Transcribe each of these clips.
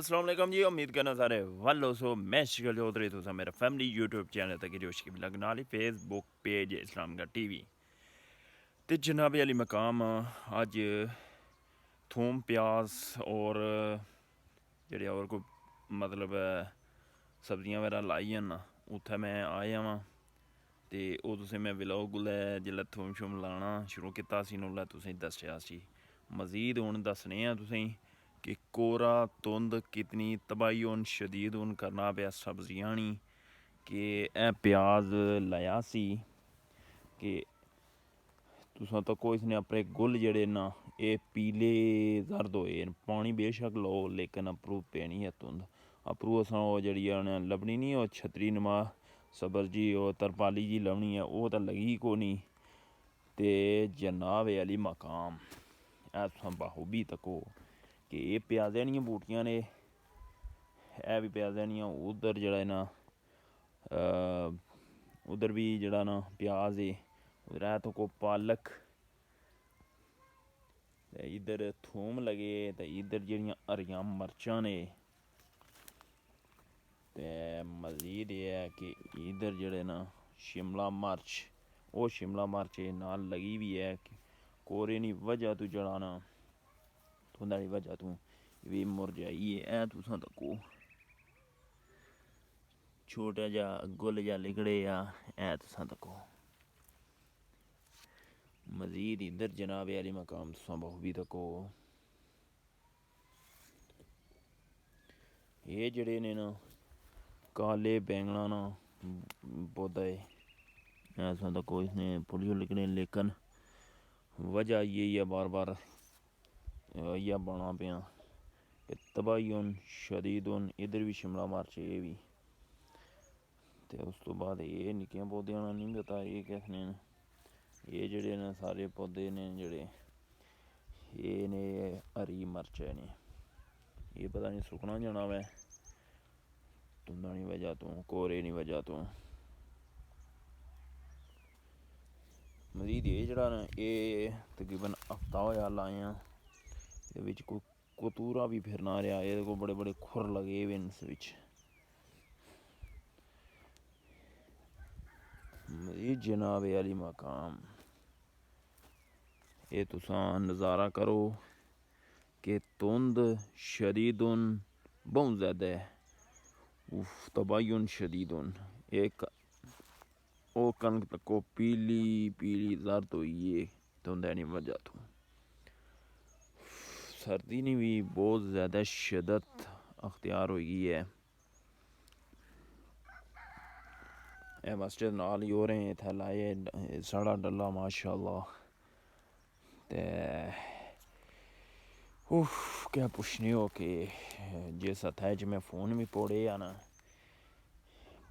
अस्सलाम वालेकुम जी उम्मीद करना सारे वालो सो मैं शिकल चौधरी तुसा मेरा फैमिली यूट्यूब चैनल तक जोश की लगना ली फेसबुक पेज इस्लाम का टीवी तो जनाब अली मकाम अज थूम प्याज और जेह्ड़े और कोई मतलब सब्जियां वगैरह लाई ना उत्थै मैं आया वां ते ओह् तुसें मैं व्लॉग जिल्लै थूम शूम लाना शुरू कीता सी उसलै तुसें दस्सेआ सी मज़ीद हून दस्सने आं तुसें कि कोरा धुंध कितनी तबाही हून शदीद हून करना पिया सब्जियां नी कि प्याज लाया सी कि तुसां तक्को इसने अपने गुल जेह्ड़े ना एह् पीले जर्द होए न पानी बेशक लो लेकिन अप्परू पेनी ऐ धुंध अप्परू असां ओह् जेह्ड़ी लब्भनी नी ओह् छतरी नमा सब्र जी ओह् तरपाली जी लभनी ऐ ओह् तां लगी को नी ते जनाब अली मकाम तुसां बाहूबी तक्को कि एह् प्याज़ै दियां बूटियां ने है बी प्याज़ै दियां उद्धर जेह्ड़ा ना उद्धर भी जेह्ड़ा ना प्याज है उद्धर है तो को पालक ते इद्धर थूम लगे ते इद्धर जेह्ड़ियां हरियां मर्चां ने ते मज़ीद एह् है कि इद्धर जेह्ड़े ना शिमला मर्च ओह् शिमला मर्च नाल लगी भी है कोरे दी वजह तो जेह्ड़ा ना धुंधा दी वजह तो बी मुरझाई ऐ तुसां तक्को छोटा जा गुल जा लिकड़े ऐ तुसां तक्को मज़ीद इधर जनाब अली मकाम तुसां बखूबी तक्को एह् जेह्ड़े ने ना काले बैंगना ना पौधा है तुसां तक्को इसने पुलियो लिकड़े लेकिन वजह इ'यै बार बार इ'यै बना पेआ कि तबाही हून शदीद हून इद्धर भी शिमला मर्च एह् बी ते उस तो बाद एह् निक्कियां पौधियां ना नहीं पता एह् केह् आखने न एह् जेह्ड़े न सारे पौधे ने जेह्ड़े एह् ने हरी मर्च ने एह् पता नहीं सुक्कना जाना वै धुंधा दी वजह तो कोरे दी वजह तो मज़ीद एह् जेह्ड़ा ना एह् तकरीबन हफ्ता होया लायां एह्दे बिच कोई कतूरा भी फिरना रेहा एह्दे को बड़े बड़े खुर लगे हुए न इस बिच मज़ीद जनाब अली मकाम ये तुसां नज़ारा करो कि धुंध शदीदुन बहुत ज़्यादा है तबायुन शदीदुन एक ओह् कनक तक्को पीली पीली जर्द होई है धुंधै दी वजह तो सर्दी ने भी बहुत ज़्यादा शिद्दत अख्तियार होई गई है मस्जिद नाल ही हो रहे हैं इत्थै लाए साढ़ा डल्ला माशाअल्लाह ते क्या पुछने हो कि जिस हत्थै च मैं फ़ोन भी पोड़े ना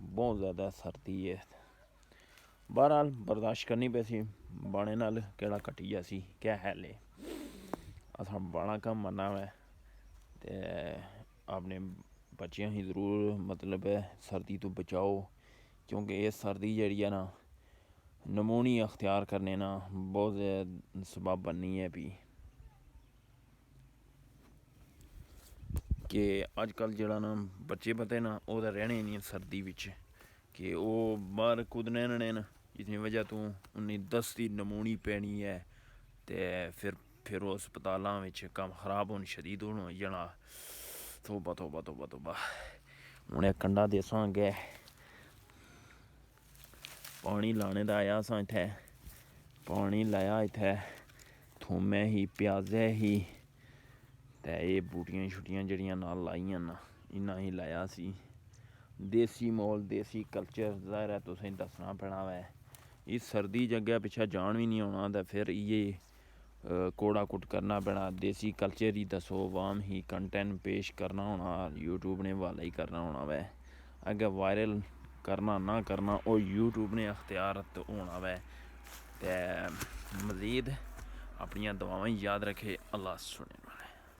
बहुत ज़्यादा सर्दी है बहरहाल बर्दाश्त करनी पैसी बाणे नाल केड़ा कट्टी जासी क्या हैल है असां बाड़ा कम्म मरना है ते अपने बच्चें ही ज़रूर मतलब सर्दी तो बचाओ क्योंकि ये सर्दी जेह्ड़ी है ना नमूनी अख्तियार करने ना बहुत सबब बननी है भी कि अजकल जेह्ड़ा ना बच्चे पते ना ओह् तां रैह्ने नहीं सर्दी बिच कि ओह् बाहर कुदने न जिसकी वजह तो उन्नी दस्ती नमूनी पैनी है ते फिर ओह् अस्पतालां बिच कम्म खराब होन शदीद होन होई जाना तौबा तौबा तौबा तौबा हून एह् कंढा देसां अग्गै पानी लाने दा आया असां इत्थै पानी लाया इत्थै थूमै ही प्याज़ै ही ते एह् बूटियां छुटियां जेह्ड़ियां नाल लाइयां ना इन्ना ही लाया सी देसी मोल देसी कल्चर ज़ाहिर है तुसेंगी दस्सना पैना वै इस सर्दी च अग्गै पिच्छै जान बी नहीं होना ते फिर इ'यै कोड़ा कुट करना पैना देसी कल्चर ही दस्सो अवाम ही कंटैंट पेश करना होना यूट्यूब ने हवाला ही करना होना वै अग्गै वायरल करना ना करना ओह् यूट्यूब ने अख्तियार होना वै ते मज़ीद अपनियां दुआवां याद रखे अल्लाह सुने।